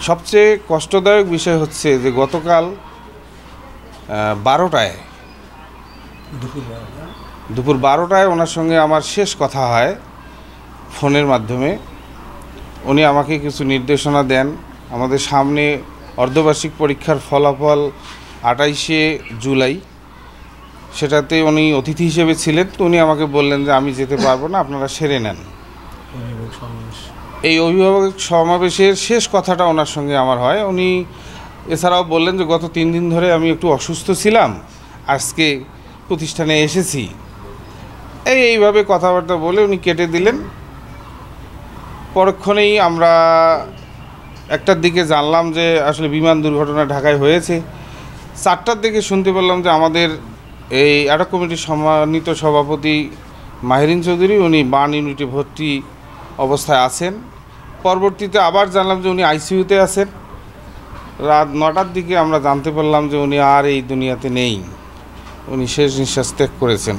সবচেয়ে কষ্টদায়ক বিষয় হচ্ছে যে গতকাল 12টায় দুপুর 12টায় ওনার সঙ্গে আমার শেষ কথা হয় ফোনের মাধ্যমে। উনি আমাকে কিছু নির্দেশনা দেন। আমাদের সামনে অর্ধবার্ষিক পরীক্ষার ফলাফল 28শে জুলাই, সেটাতে উনি অতিথি হিসেবে ছিলেন। তো উনি আমাকে বললেন যে আমি যেতে পারবো না, আপনারা সেরে নেন। এই অভিভাবক সমাবেশের শেষ কথাটা ওনার সঙ্গে আমার হয়। উনি এছাড়াও বললেন যে গত 3 দিন ধরে আমি একটু অসুস্থ ছিলাম, আজকে প্রতিষ্ঠানে এসেছি। এইভাবে কথাবার্তা বলে উনি কেটে দিলেন। পরক্ষণেই আমরা 1টার দিকে জানলাম যে আসলে বিমান দুর্ঘটনা ঢাকায় হয়েছে। 4টার দিকে শুনতে পেলাম যে আমাদের এই অ্যাডহক কমিটির সম্মানিত সভাপতি মাহিরিন চৌধুরী উনি বার্ন ইউনিটে ভর্তি অবস্থায় আছেন। পরবর্তীতে আবার জানলাম যে উনি আইসিইউতে আছেন। রাত 9টার দিকে আমরা জানতে পারলাম যে উনি আর এই দুনিয়াতে নেই, উনি শেষ নিঃশ্বাস ত্যাগ করেছেন।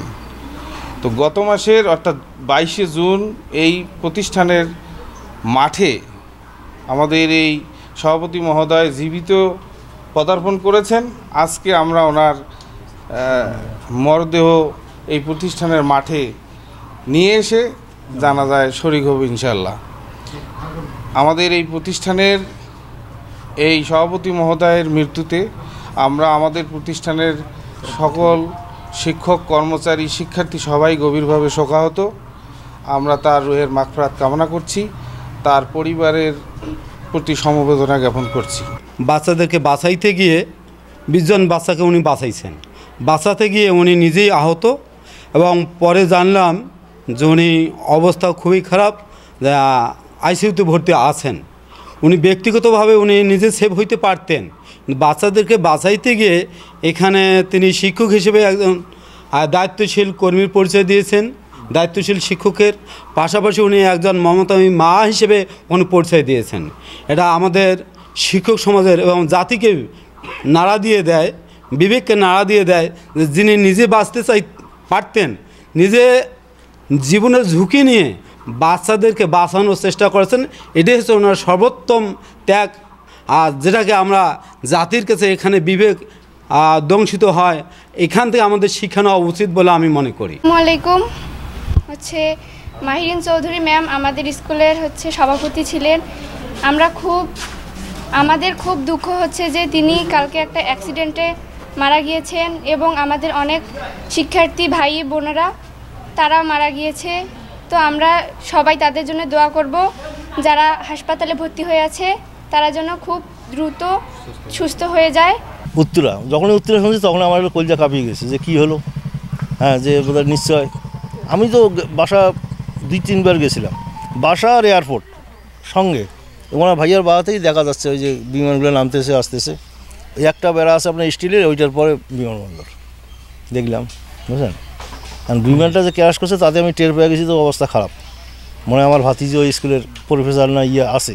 তো গত মাসের অর্থাৎ 22শে জুন এই প্রতিষ্ঠানের মাঠে আমাদের এই সভাপতি মহোদয় জীবিত পদার্পণ করেছেন। আজকে আমরা ওনার মরদেহ এই প্রতিষ্ঠানের মাঠে নিয়ে এসে জানাজায় শরীক হব ইনশাল্লাহ। আমাদের এই প্রতিষ্ঠানের এই সভাপতি মহোদয়ের মৃত্যুতে আমরা আমাদের প্রতিষ্ঠানের সকল শিক্ষক, কর্মচারী, শিক্ষার্থী সবাই গভীরভাবে শোকাহত। আমরা তার রুহের মাগফিরাত কামনা করছি, তার পরিবারের প্রতি সমবেদনা জ্ঞাপন করছি। বাচ্চাদেরকে বাঁচাইতে গিয়ে 20 জন বাচ্চাকে উনি বাঁচাইছেন। বাঁচাতে গিয়ে উনি নিজেই আহত এবং পরে জানলাম যে উনি অবস্থা খুবই খারাপ, আইসিইউতে ভর্তি আছেন। উনি ব্যক্তিগতভাবে উনি নিজে সেভ হইতে পারতেন, বাচ্চাদেরকে বাঁচাইতে গিয়ে এখানে তিনি শিক্ষক হিসেবে একজন দায়িত্বশীল কর্মীর পরিচয় দিয়েছেন। দায়িত্বশীল শিক্ষকের পাশাপাশি উনি একজন মমতাময়ী মা হিসেবে উনি পরিচয় দিয়েছেন। এটা আমাদের শিক্ষক সমাজের এবং জাতিকে নাড়া দিয়ে দেয়, বিবেককে নাড়া দিয়ে দেয় যে যিনি নিজে বাঁচতে পারতেন, নিজে জীবনের ঝুঁকি নিয়ে বাচ্চাদেরকে বাঁচানোর চেষ্টা করেছেন। এটাই হচ্ছে ওনার সর্বোত্তম ত্যাগ। আর যেটাকে আমরা জাতির কাছে এখানে বিবেক দংশিত হয়, এখান থেকে আমাদের শিক্ষা নেওয়া উচিত বলে আমি মনে করি। আসসালামু আলাইকুম। মাহিরিন চৌধুরী ম্যাম আমাদের স্কুলের সভাপতি ছিলেন। আমাদের খুব দুঃখ হচ্ছে যে তিনি কালকে একটা অ্যাক্সিডেন্টে মারা গিয়েছেন এবং আমাদের অনেক শিক্ষার্থী ভাই বোনেরা তারা মারা গিয়েছে। তো আমরা সবাই তাদের জন্য দোয়া করব, যারা হাসপাতালে ভর্তি হয়ে আছে তারা যেন খুব দ্রুত সুস্থ হয়ে যায়। যখন উত্তরা শুনছি তখন আমার কলজা কাঁপিয়ে গেছে যে কী হলো। হ্যাঁ, যে বোধহয় নিশ্চয় আমি তো বাসা 2-3 বার গেছিলাম, বাসা আর এয়ারপোর্ট সঙ্গে, এবং আমার ভাইয়ার বাসাতেই দেখা যাচ্ছে ওই যে বিমানগুলো নামতেছে আসতেছে। ওই একটা বেড়া আছে আপনার স্টিলের, ওইটার পরে বিমানবন্দর দেখলাম, বুঝলেন। কারণ বিমানটা যে ক্র্যাশ করছে তাতে আমি টের পেয়ে গেছি, তো অবস্থা খারাপ। মনে হয় আমার ভাতিজি ওই স্কুলের প্রফেসর না আছে।